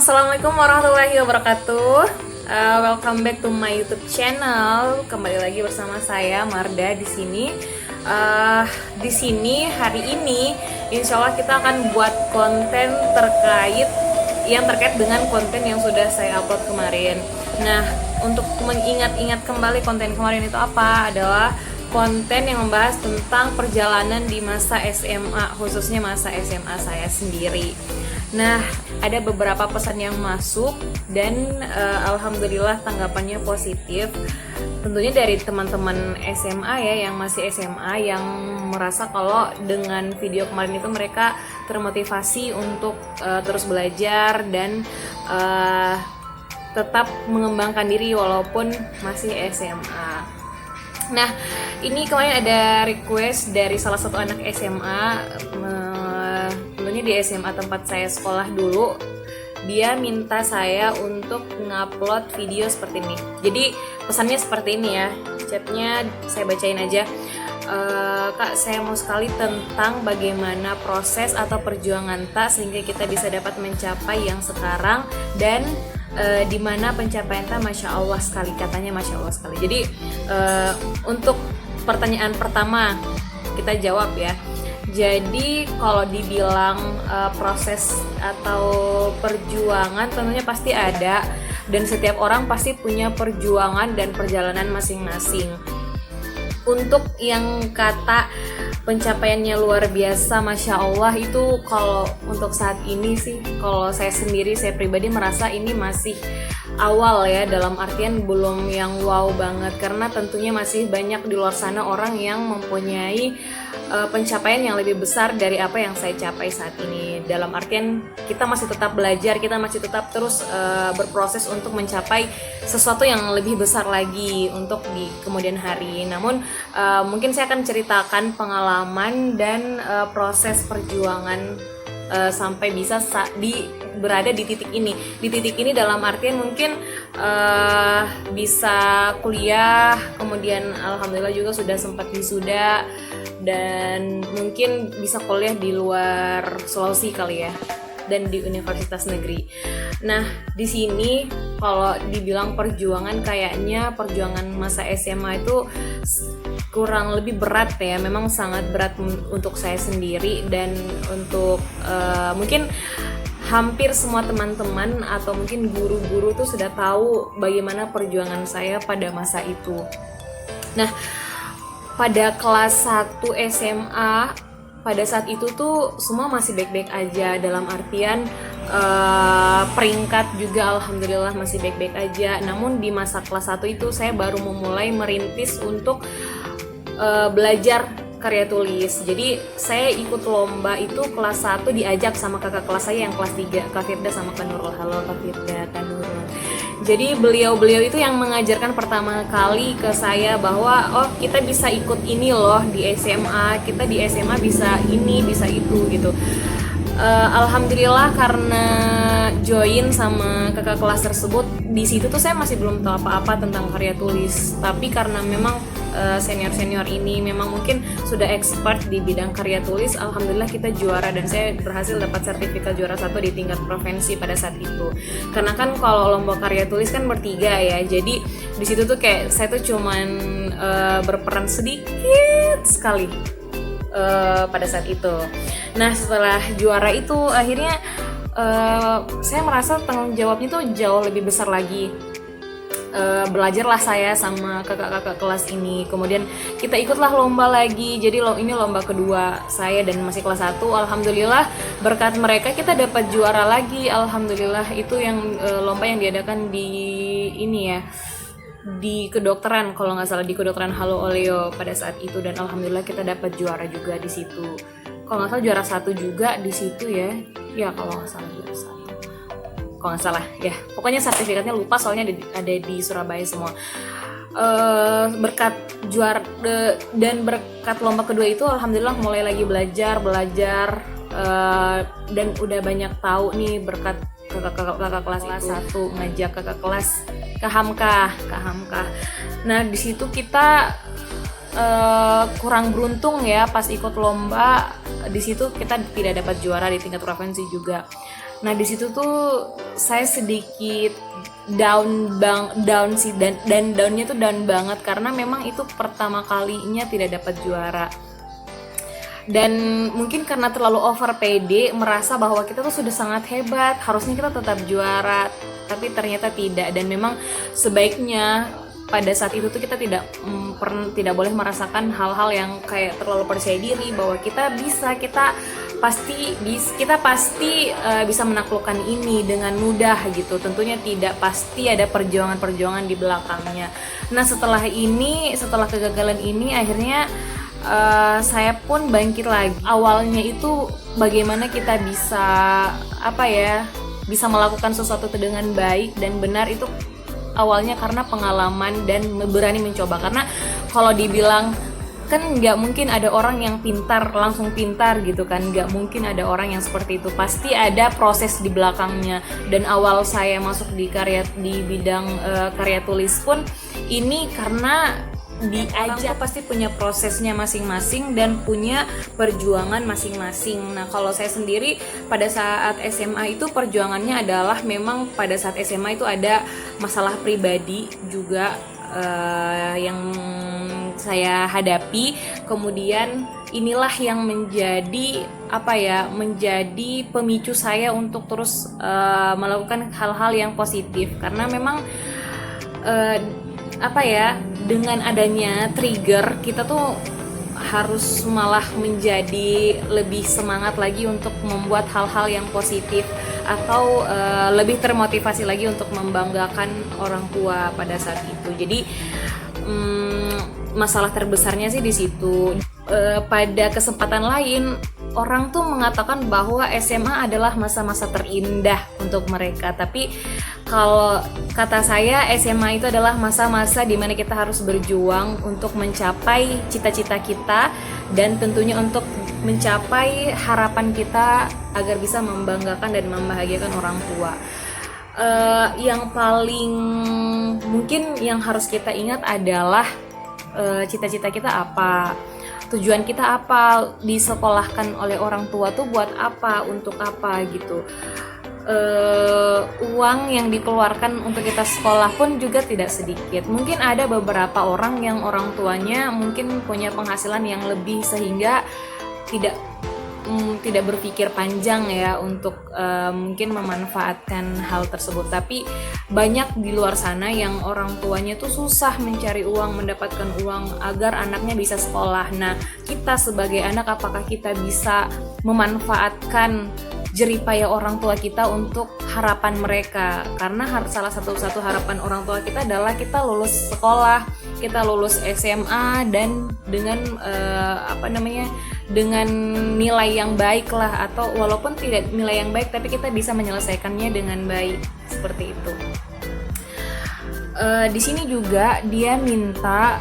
Assalamualaikum warahmatullahi wabarakatuh. Welcome back to my YouTube channel. Kembali lagi bersama saya Marda di sini. Di sini hari ini, insya Allah kita akan buat konten terkait dengan konten yang sudah saya upload kemarin. Nah, untuk mengingat-ingat kembali konten kemarin itu apa adalah konten yang membahas tentang perjalanan di masa SMA, khususnya masa SMA saya sendiri. Nah, ada beberapa pesan yang masuk dan alhamdulillah tanggapannya positif. Tentunya dari teman-teman SMA ya, yang masih SMA, yang merasa kalau dengan video kemarin itu mereka termotivasi untuk terus belajar dan tetap mengembangkan diri walaupun masih SMA. Nah, ini kemarin ada request dari salah satu anak SMA, tentunya di SMA tempat saya sekolah dulu. Dia minta saya untuk ngupload video seperti ini. Jadi pesannya seperti ini ya, chatnya saya bacain aja. Kak, saya mau sekali tentang bagaimana proses atau perjuangan tak sehingga kita bisa dapat mencapai yang sekarang, dan dimana pencapaian tak Masya Allah sekali, katanya Masya Allah sekali. Jadi untuk pertanyaan pertama kita jawab ya. Jadi kalau dibilang proses atau perjuangan tentunya pasti ada, dan setiap orang pasti punya perjuangan dan perjalanan masing-masing. Untuk yang kata pencapaiannya luar biasa Masya Allah, itu kalau untuk saat ini sih, kalau saya sendiri, saya pribadi merasa ini masih awal ya, dalam artian belum yang wow banget, karena tentunya masih banyak di luar sana orang yang mempunyai pencapaian yang lebih besar dari apa yang saya capai saat ini. Dalam artian kita masih tetap belajar, kita masih tetap terus berproses untuk mencapai sesuatu yang lebih besar lagi untuk di kemudian hari. Namun mungkin saya akan ceritakan pengalaman dan proses perjuangan sampai bisa berada di titik ini. Di titik ini dalam artian mungkin bisa kuliah, kemudian alhamdulillah juga sudah sempat wisuda, dan mungkin bisa kuliah di luar Sulawesi kali ya, dan di universitas negeri. Nah, di sini kalau dibilang perjuangan, kayaknya perjuangan masa SMA itu kurang lebih berat ya, memang sangat berat untuk saya sendiri, dan untuk mungkin hampir semua teman-teman atau mungkin guru-guru tuh sudah tahu bagaimana perjuangan saya pada masa itu. Nah, pada kelas 1 SMA pada saat itu tuh semua masih baik-baik aja, dalam artian peringkat juga alhamdulillah masih baik-baik aja. Namun di masa kelas 1 itu saya baru memulai merintis untuk belajar karya tulis. Jadi saya ikut lomba itu kelas 1, diajak sama kakak kelas saya yang kelas 3, Kak Firda sama Kak Nurul. Halo Kak Firda, Kak Nurul. Jadi beliau-beliau itu yang mengajarkan pertama kali ke saya bahwa oh, kita bisa ikut ini loh di SMA, kita di SMA bisa ini, bisa itu gitu. Alhamdulillah karena join sama kakak kelas tersebut, di situ tuh saya masih belum tahu apa-apa tentang karya tulis. Tapi karena memang senior-senior ini memang mungkin sudah expert di bidang karya tulis, alhamdulillah kita juara, dan saya berhasil dapat sertifikat juara 1 di tingkat provinsi pada saat itu. Karena kan kalau lomba karya tulis kan bertiga ya, jadi di situ tuh kayak saya tuh cuman berperan sedikit sekali pada saat itu. Nah, setelah juara itu akhirnya saya merasa tanggung jawabnya tuh jauh lebih besar lagi. Belajarlah saya sama kakak-kakak kelas ini, kemudian kita ikutlah lomba lagi. Jadi ini lomba kedua saya dan masih kelas 1. Alhamdulillah berkat mereka kita dapat juara lagi. Alhamdulillah itu yang lomba yang diadakan di ini ya, di kedokteran kalau nggak salah, di kedokteran Halo Oleo pada saat itu, dan alhamdulillah kita dapat juara juga di situ. Kalau nggak salah juara 1 juga di situ ya kalau nggak salah juara 1. Kalau nggak salah ya, pokoknya sertifikatnya lupa soalnya ada di Surabaya semua. Berkat juara dan berkat lomba kedua itu alhamdulillah mulai lagi belajar dan udah banyak tahu nih, berkat kakak kelas 1 ngajak kakak kelas ke Hamkah. Nah, di situ kita kurang beruntung ya pas ikut lomba. Di situ kita tidak dapat juara di tingkat provinsi juga. Nah di situ tuh saya sedikit down sih, dan downnya tuh down banget karena memang itu pertama kalinya tidak dapat juara. Dan mungkin karena terlalu over PD, merasa bahwa kita tuh sudah sangat hebat, harusnya kita tetap juara, tapi ternyata tidak. Dan memang sebaiknya pada saat itu tuh kita tidak boleh merasakan hal-hal yang kayak terlalu percaya diri bahwa kita pasti bisa menaklukkan ini dengan mudah gitu. Tentunya tidak, pasti ada perjuangan di belakangnya. Nah setelah kegagalan ini akhirnya saya pun bangkit lagi. Awalnya itu bagaimana kita bisa melakukan sesuatu dengan baik dan benar, itu awalnya karena pengalaman dan berani mencoba. Karena kalau dibilang kan nggak mungkin ada orang yang langsung pintar gitu kan, nggak mungkin ada orang yang seperti itu, pasti ada proses di belakangnya. Dan awal saya masuk di bidang karya tulis pun ini karena diajak, pasti punya prosesnya masing-masing dan punya perjuangan masing-masing. Nah kalau saya sendiri pada saat SMA itu perjuangannya adalah memang pada saat SMA itu ada masalah pribadi juga yang saya hadapi. Kemudian inilah yang menjadi pemicu saya untuk terus melakukan hal-hal yang positif, karena memang dengan adanya trigger kita tuh harus malah menjadi lebih semangat lagi untuk membuat hal-hal yang positif, atau lebih termotivasi lagi untuk membanggakan orang tua pada saat itu. Jadi masalah terbesarnya sih di situ. Pada kesempatan lain orang tuh mengatakan bahwa SMA adalah masa-masa terindah untuk mereka, tapi kalau kata saya SMA itu adalah masa-masa dimana kita harus berjuang untuk mencapai cita-cita kita dan tentunya untuk mencapai harapan kita agar bisa membanggakan dan membahagiakan orang tua. Yang paling mungkin yang harus kita ingat adalah cita-cita kita apa, tujuan kita apa, disekolahkan oleh orang tua tuh buat apa, untuk apa gitu. Uang yang dikeluarkan untuk kita sekolah pun juga tidak sedikit. Mungkin ada beberapa orang yang orang tuanya mungkin punya penghasilan yang lebih sehingga tidak berpikir panjang ya untuk mungkin memanfaatkan hal tersebut. Tapi banyak di luar sana yang orang tuanya tuh susah mencari uang, mendapatkan uang agar anaknya bisa sekolah. Nah, kita sebagai anak, apakah kita bisa memanfaatkan jeripaya orang tua kita untuk harapan mereka? Karena salah satu harapan orang tua kita adalah kita lulus sekolah, kita lulus SMA dan dengan dengan nilai yang baik lah, atau walaupun tidak nilai yang baik tapi kita bisa menyelesaikannya dengan baik, seperti itu. Di sini juga dia minta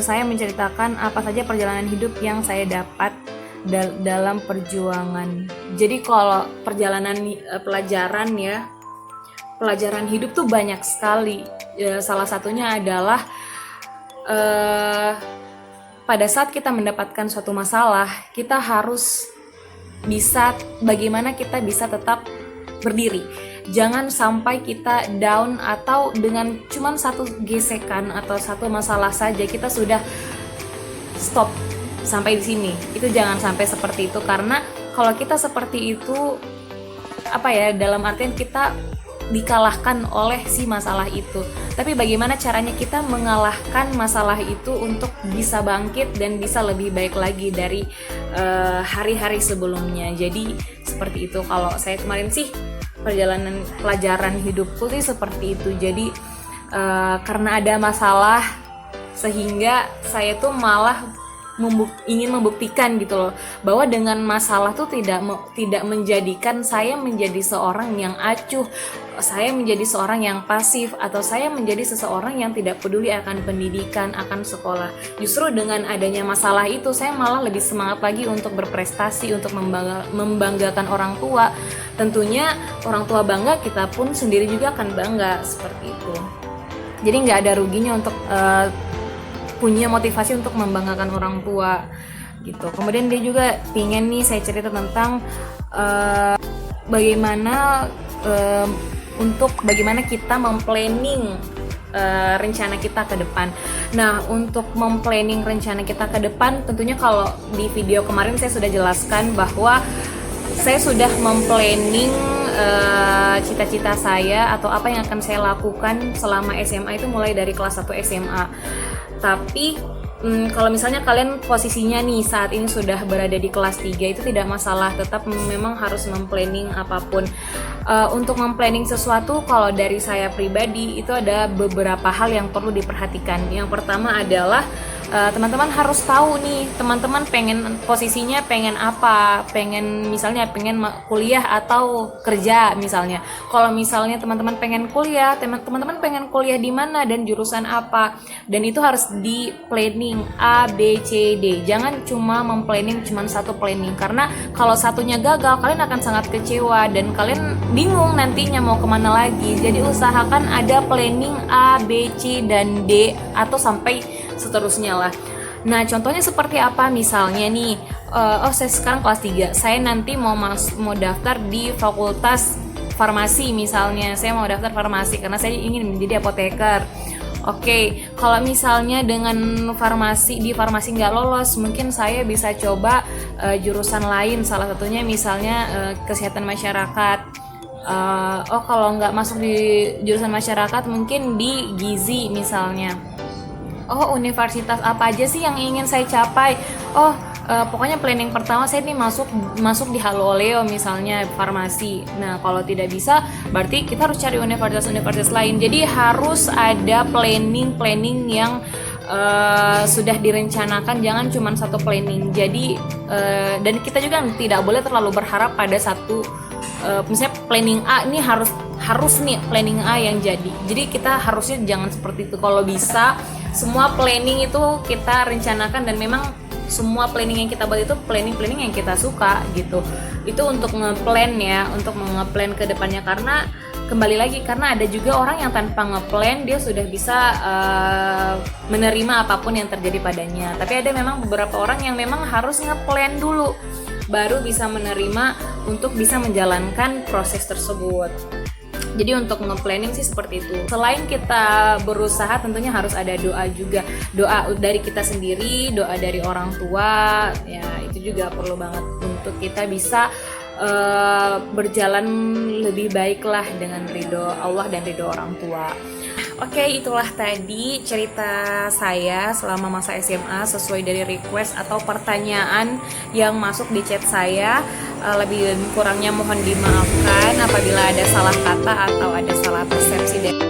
saya menceritakan apa saja perjalanan hidup yang saya dapat dalam perjuangan. Jadi kalau perjalanan pelajaran hidup tuh banyak sekali. Salah satunya adalah pada saat kita mendapatkan suatu masalah, kita harus bagaimana kita bisa tetap berdiri. Jangan sampai kita down atau dengan cuman satu gesekan atau satu masalah saja kita sudah stop sampai di sini. Itu jangan sampai seperti itu, karena kalau kita seperti itu dalam artian kita dikalahkan oleh si masalah itu. Tapi bagaimana caranya kita mengalahkan masalah itu untuk bisa bangkit dan bisa lebih baik lagi dari hari-hari sebelumnya. Jadi seperti itu. Kalau saya kemarin sih pelajaran hidupku sih seperti itu. Jadi karena ada masalah sehingga saya tuh malah ingin membuktikan gitu loh, bahwa dengan masalah tuh tidak menjadikan saya menjadi seorang yang acuh, saya menjadi seorang yang pasif, atau saya menjadi seseorang yang tidak peduli akan pendidikan, akan sekolah. Justru dengan adanya masalah itu saya malah lebih semangat lagi untuk berprestasi, untuk membanggakan orang tua. Tentunya orang tua bangga, kita pun sendiri juga akan bangga, seperti itu. Jadi nggak ada ruginya untuk punya motivasi untuk membanggakan orang tua gitu. Kemudian dia juga pingin nih saya cerita tentang bagaimana untuk bagaimana kita memplanning rencana kita ke depan. Nah, untuk memplanning rencana kita ke depan, tentunya kalau di video kemarin saya sudah jelaskan bahwa saya sudah memplanning cita-cita saya atau apa yang akan saya lakukan selama SMA itu mulai dari kelas 1 SMA. Tapi kalau misalnya kalian posisinya nih saat ini sudah berada di kelas 3, itu tidak masalah, tetap memang harus memplanning apapun. Untuk memplanning sesuatu, kalau dari saya pribadi itu ada beberapa hal yang perlu diperhatikan. Yang pertama adalah teman-teman harus tahu nih, teman-teman pengen posisinya pengen apa, misalnya pengen kuliah atau kerja misalnya. Kalau misalnya teman-teman pengen kuliah, teman-teman pengen kuliah di mana dan jurusan apa, dan itu harus di planning A, B, C, D. Jangan cuma memplanning cuma satu planning, karena kalau satunya gagal kalian akan sangat kecewa dan kalian bingung nantinya mau kemana lagi. Jadi usahakan ada planning A, B, C, dan D atau sampai seterusnya lah. Nah, contohnya seperti apa? Misalnya nih, saya sekarang kelas 3, saya nanti mau daftar di fakultas farmasi misalnya. Saya mau daftar farmasi karena saya ingin menjadi apoteker. Oke, kalau misalnya dengan di farmasi nggak lolos, mungkin saya bisa coba jurusan lain, salah satunya misalnya kesehatan masyarakat. Kalau nggak masuk di jurusan masyarakat, mungkin di gizi misalnya. Universitas apa aja sih yang ingin saya capai? Pokoknya planning pertama saya nih masuk di Haloleo misalnya, farmasi. Nah, kalau tidak bisa, berarti kita harus cari universitas lain. Jadi harus ada planning yang sudah direncanakan, jangan cuma satu planning. Jadi dan kita juga tidak boleh terlalu berharap pada satu, misalnya planning A ini harus nih planning A yang jadi. Jadi kita harusnya jangan seperti itu. Kalau bisa semua planning itu kita rencanakan, dan memang semua planning yang kita buat itu planning yang kita suka gitu. Itu untuk ngeplan ya, untuk ngeplan ke depannya, karena kembali lagi, karena ada juga orang yang tanpa ngeplan dia sudah bisa menerima apapun yang terjadi padanya. Tapi ada memang beberapa orang yang memang harus ngeplan dulu baru bisa menerima untuk bisa menjalankan proses tersebut. Jadi untuk nge-planning sih seperti itu. Selain kita berusaha, tentunya harus ada doa juga. Doa dari kita sendiri, doa dari orang tua, ya itu juga perlu banget untuk kita bisa berjalan lebih baik lah dengan ridho Allah dan ridho orang tua. Oke, itulah tadi cerita saya selama masa SMA sesuai dari request atau pertanyaan yang masuk di chat saya. Lebih kurangnya mohon dimaafkan apabila ada salah kata atau ada salah persepsi dari